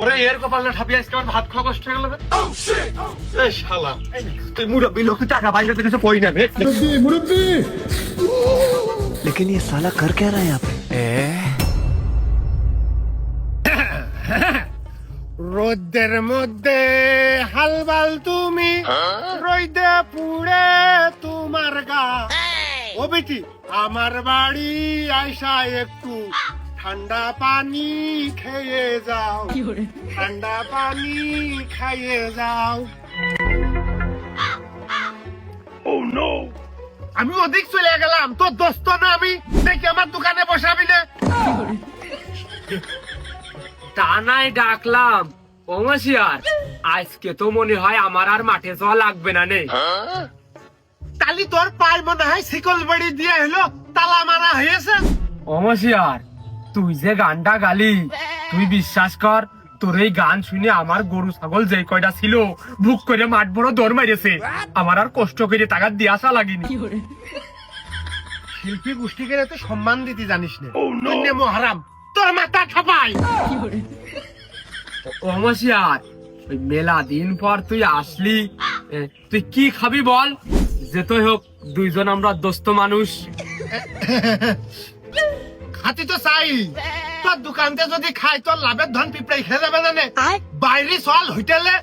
ওরে এর কপালটা ঠাপিয়ে আজকে আমার ভাত খাওয়া কষ্ট হয়ে গেল রে শালা তুই মুরব্বি লোক টাকা পয়সা তো কিছু কই না রে मुरब्बी लेकिन ये साला कर क्या रहा है यहाँ पे রোদের মধ্যে হালবাল তুমি রইদে পুড়ে তোমার গা ও বেটি আমার বাড়ি আইসা একটু ঠান্ডা পানি খেয়ে যাও ঠান্ডা পানি খাইয়ে যাও আমি ওদিক চলে গেলাম তোর দোস্ত না আমি দেখি আমার দোকানে বসাবি না তা নাই ডাকলাম ওমসিয়ার আজকে তো মনে হয় আমার আর মাঠে যাওয়া লাগবে না নে তালি তোর পায় মনে হয় শিকল বাড়ি দিয়ে হলো তালা মারা হয়েছে ওমসিয়ার তুই যে গানটা গালি তুই বিশ্বাস কর তোর এই গান শুনে আমার গরু ছাগল যে কয়টা ছিল বুক করে মাঠ বড় দৌড় মারিয়েছে আমার আর কষ্ট করে টাকা দিয়ে আসা লাগেনি শিল্পী গোষ্ঠীকে তো সম্মান দিতে জানিস না মহারাম তোর মাথা ঠাপাই ওমসিয়ার ওই মেলা দিন পর তুই আসলি তুই কি খাবি বল যেতই হোক দুইজন আমরা দোস্ত মানুষ খাতি তো চাই তোর দোকানতে যদি খাই তোর লাভের ধন পিঁপড়াই খেয়ে যাবে না নে বাইরে চল হোটেলে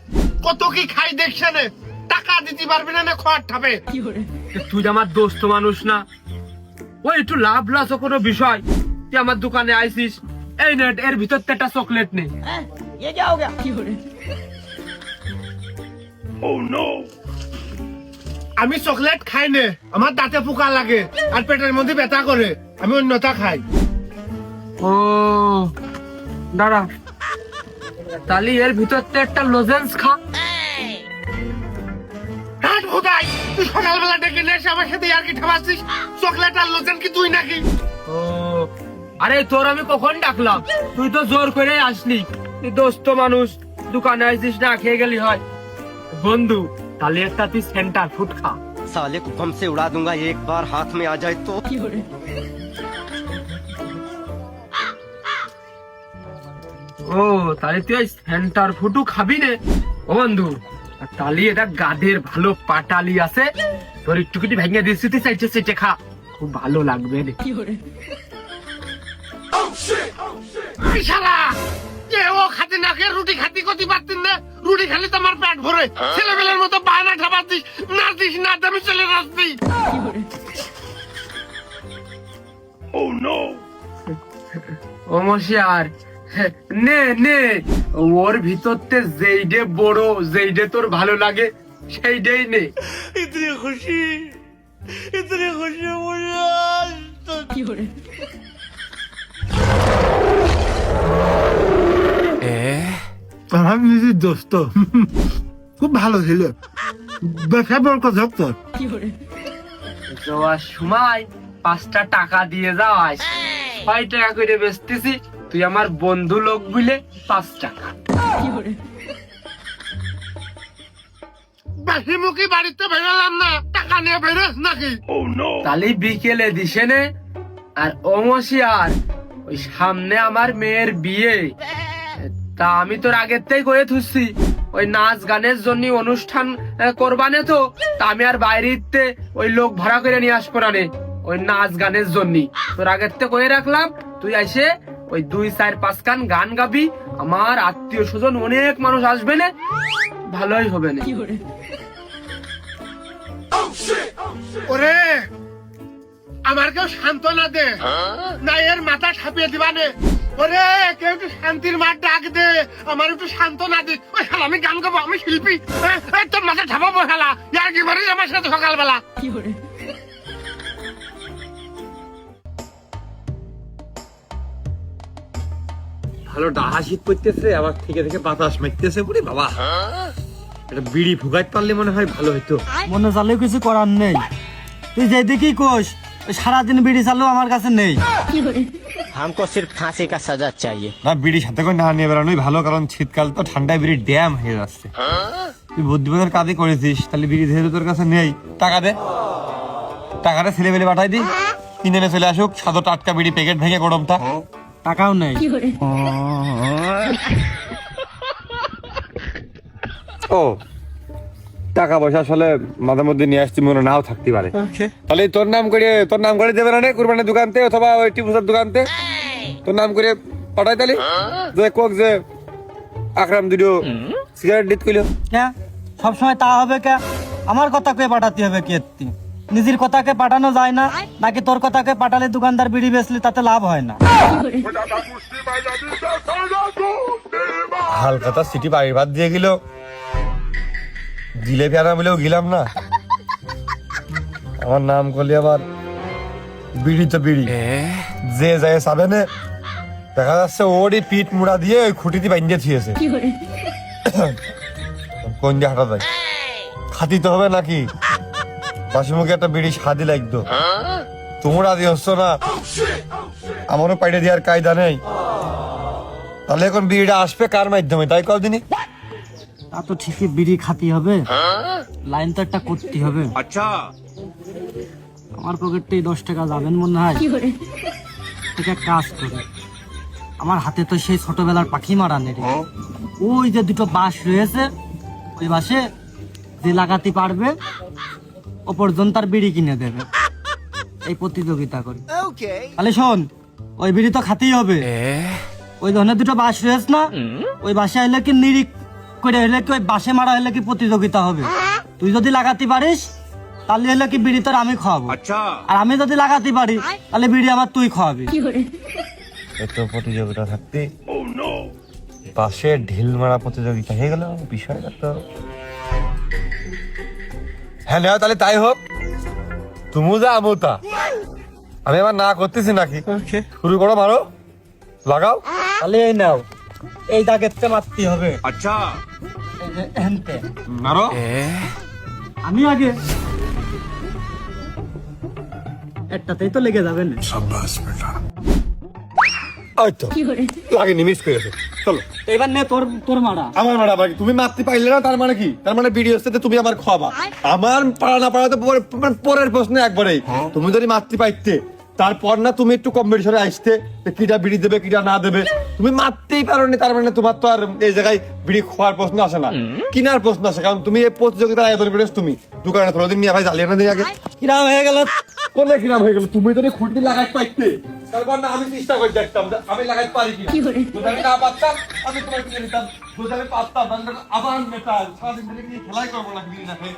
কত কি খাই দেখছে না টাকা দিতে পারবি না খোয়ার ঠাপে তুই আমার দোস্ত মানুষ না ওই একটু লাভ লস কোনো বিষয় তুই আমার দোকানে আইসিস এই নেট এর ভিতর একটা চকলেট নেই আমি চকলেট খাই নে আমার দাঁতে পোকা লাগে আর পেটের মধ্যে ব্যথা করে আমি অন্যতা খাই ও দাঁড়া তাহলে এর ভিতর একটা লজেন্স খা হাট ভোদাই তুই সকালবেলা ডেকে নিয়ে এসে আমার সাথে আর কি ঠাবাচ্ছিস চকলেট আর লোচেন কি তুই নাকি ও আরে তোর আমি কখন ডাকলাম তুই তো জোর করে আসলি তুই দোস্ত মানুষ দোকানে আইসিস না খেয়ে গেলি হয় বন্ধু তাহলে একটা তুই সেন্টার ফুড খা साले को बम से उड़ा दूंगा एक बार हाथ में आ जाए तो ও তাহলে তুই ওই সেন্টার ফুডু খাবি নে ও বন্ধু আর তাহলে এটা গাদের ভালো পাটালি আছে তোর একটু কিছু ভেঙে দিচ্ছি তুই চাইছে সেটে খা খুব ভালো লাগবে রে এই শালা কে ও খাতে না খেয়ে রুটি খাতি করতে পারতিন না রুটি খালি তো আমার পেট ভরে ছেলেবেলের মতো বায়না ঠাপাচ্ছিস নাচিস না আমি চলে আসছি ও মশিয়ার নে নে ওর ভিতরতে যেইডে বড় যেইডে তোর ভালো লাগে সেইটাই নে इतनी खुशी मुझे আমার নিজের দোস্ত খুব ভালো ছিল দেখা বরকত হোক তোর যাওয়ার সময় 5টা টাকা দিয়ে যাওয়াস 6 টাকা করে বেচতেছি তুই আমার বন্ধু লোক বলে 5 টাকা বাসি মুখী বাড়িতে বেরোলাম না টাকা নিয়ে বেরোস নাকি তাহলে বিকেলে দিছে নে আর অমসিয়ার ওই সামনে আমার মেয়ের বিয়ে তা আমি তোর আগের থেকে করে থুসছি ওই নাচ গানের জন্য অনুষ্ঠান করবানে তো তা আমি আর বাইরেতে ওই লোক ভাড়া করে নিয়ে আসবো না নে ওই নাচ গানের জন্য তোর আগের থেকে করে রাখলাম তুই এসে ওই 2-4-5 গান গান গাবি আমার আত্মীয় স্বজন অনেক মানুষ আসবে না ভালোই হবে না ওরে আমার কেউ সান্ত্বনা দে না এর মাথা ছাপিয়ে দিবানে ওরে কেউ একটু শান্তির মাঠ ডাক দে আমার একটু সান্ত্বনা দিক ওই শালা আমি গান গাবো আমি শিল্পী তোর মাথা ছাপাবো শালা ইয়ার কি মারিস আমার সাথে সকালবেলা ভালো ডাহা শীত পড়তেছে আবার থেকে থেকে বাতাস মারতেছে বুড়ি বাবা একটা বিড়ি ফুগাইতে পারলে মনে হয় ভালো হইতো মনে চালেও কিছু করার নেই তুই যে দেখি কোষ সারাদিন বিড়ি চালু আমার কাছে নেই हमको सिर्फ फांसी का सजा चाहिए না বিড়ি সাথে করে না নিয়ে বেড়ানোই ভালো কারণ শীতকাল তো ঠান্ডায় বিড়ি ড্যাম হয়ে যাচ্ছে তুই বুদ্ধিবাদের কাজই করেছিস তাহলে বিড়ি যেহেতু তোর কাছে নেই টাকাটা ছেলে পেলে পাঠাই দি কিনে এনে চলে আসুক সাদা টাটকা বিড়ি প্যাকেট ভেঙে গরমটা টাকাও নেই ও টাকা পয়সা আসলে মাঝে মধ্যে নিয়ে আসছি, মনে নাও থাকতে পারে। তাহলে তোর নাম করে দেবে না রে কুরবানির দোকানতে অথবা ওই টিপুসার দোকানতে, তোর নাম করে পাঠাই তালি যে কোক যে আকরাম দুটো সিগারেট দিত কইলো। কে সবসময় তা হবে কে? আমার কথাকে পাঠাতে হবে কি? নিজের কথাকে পাঠানো যায় না নাকি তোর কথাকে পাঠালে দোকানদার বিড়ি বেচলে তাতে লাভ হয় না? হালকাতা সিটি বাড়ির ভাত দিয়ে গেল, জিলেপি আনা বলেও গেলাম না। আমার নাম করলে আবার বিড়ি তো বিড়ি, যে যায় সাবেনে দেখা যাচ্ছে ওরই পিঠ মুড়া দিয়ে ওই খুঁটি দিয়ে বাঁধিয়ে থিয়েছে। কোন দিয়ে হাঁটা যায়? খাতি তো হবে নাকি? বাসি মুখে একটা বিড়ি স্বাদই লাগতো, তোমরা দিয়ে হচ্ছ না, আমারও পাইটে দেওয়ার কায়দা নেই। তাহলে এখন বিড়িটা আসবে কার মাধ্যমে তাই কদিনই? তা তো ঠিকই বিড়ি খাতি হবে, লাইন তো একটা করতে হবে। আচ্ছা আমার পকেটে 10 টাকা যাবেন মনে হয়। ঠিক এক কাজ করে, আমার হাতে তো সেই ছোটবেলার পাখি মারা নেই, ওই যে দুটো বাঁশ রয়েছে, ওই বাঁশে যে লাগাতে পারবে ও পর্যন্ত তার বিড়ি কিনে দেবে, এই প্রতিযোগিতা করি। তাহলে শোন, ওই বিড়ি তো খাতেই হবে। ওই ধরনের দুটো বাঁশ রয়েছে না, ওই বাঁশে হলে কি নিরিখ করে হলে কি ওই বাঁশে মারা হলে কি প্রতিযোগিতা হবে। তুই যদি লাগাতে পারিস তাহলে হলে কি বিড়ি তোর আমি খাওয়াবো, আর আমি যদি লাগাতে পারি তাহলে বিড়ি আমার তুই খাওয়াবি। এত প্রতিযোগিতা থাকতে পাশে ঢিল মারা প্রতিযোগিতা হয়ে গেল, বিষয়টা তো হ্যাঁ নেওয়া। তাহলে তাই হোক, তুমি যা আমু তা, আমি আবার না করতেছি নাকি? শুরু করো, মারো, লাগাও। তাহলে এই নাও, এই দাগেতে মারতে হবে। আচ্ছা এই যে এনতে। মারো। আমি আগে, একটাতেই তো লেগে যাবে না। ওই তো লাগেনি, মিস করেছো। চলো এবার নে তোর তোর মারা। আমার মারা বাকি তুমি মারতে পারলে না, তার মানে কি? তার মানে ভিডিও হচ্ছে তুমি আমার খাওয়াবা, আমার পাড়া না পাড়া তো পরের প্রশ্ন একবারেই। তুমি যদি মারতে পাইতে তারপর না তুমি একটু কম্পিটিশনে আসতে কিটা বিড়ি দেবে কিটা না দেবে, তুমি মারতেই পারো নি, তার মানে তোমার তো আর এই জায়গায় বিড়ি খাওয়ার প্রশ্ন আসে না, কিনার প্রশ্ন আসে। কারণ তুমি এই প্রতিযোগিতার আয়োজন করেছো, তুমি দোকানে থোড়া দিন নিয়ে ভাই জ্বালিয়ে না দিয়ে আগে কিরাম হয়ে গেল? কোনে কিরাম হয়ে গেল? তুমি যদি খুঁটি লাগাইতে পাইতে তারপর না আমি চেষ্টা করে দেখতাম যে আমি লাগাইতে পারি কিনা। যদি আমি না পারতাম আমি তোমার কিনে নিতাম, যদি আমি পারতাম আবার মেটা সারাদিন ধরে খেলাই করবো না বিড়ি না খেয়ে।